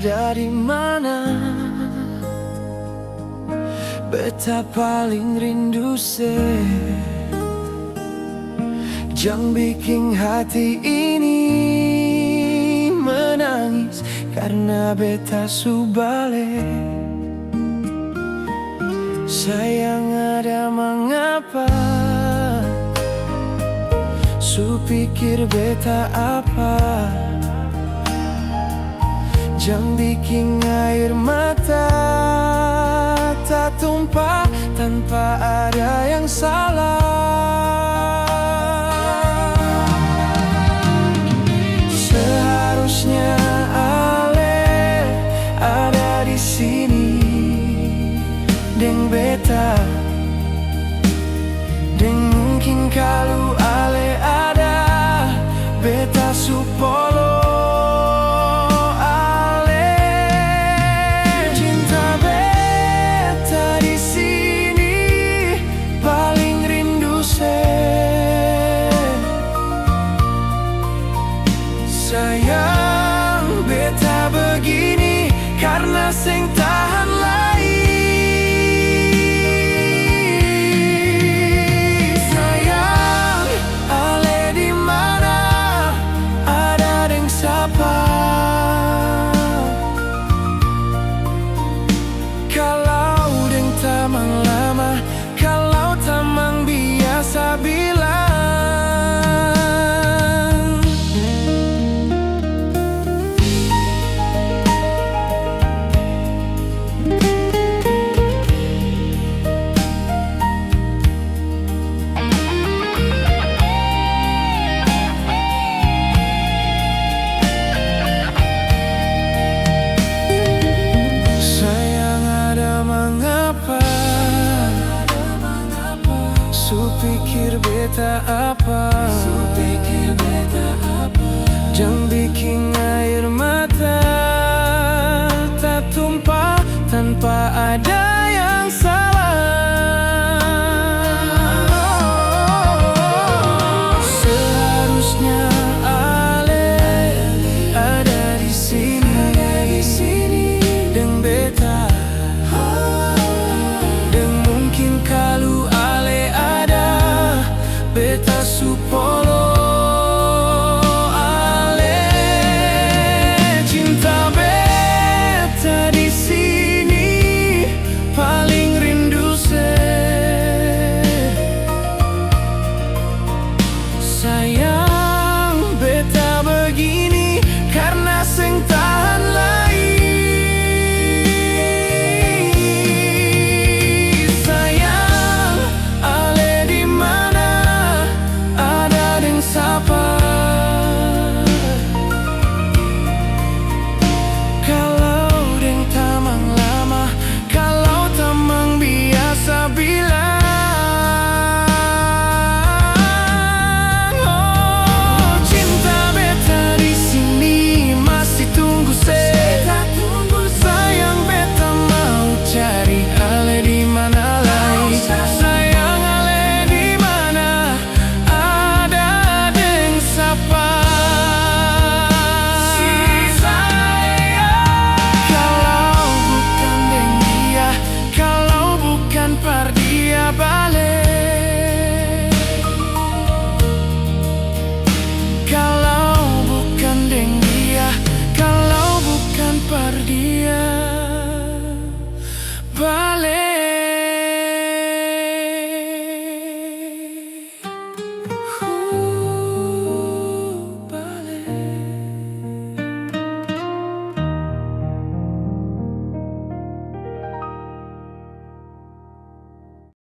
ada di mana? Beta paling rindu se. Jangan bikin hati ini menangis karena beta subale. Sayang ada mengapa? Su pikir beta apa? Jangan bikin air mata tak tumpah tanpa ada yang salah. Seharusnya Ale ada di sini deng beta, deng mungkin kalau Ale ada beta supolo. Sayang beta begini karena sing tahan lain. Sayang Ale di mana? Ada deng sapa? Kalau deng tamang lama, kalau tamang biasa bilang. Su pikir beta apa? Jangan bikin air mata tak tumpah tanpa ada yang salah. Seharusnya Ale ada di sini deng beta, deng mungkin kalau beta supolo. Ale cinta beta di sini paling rindu se. Sayang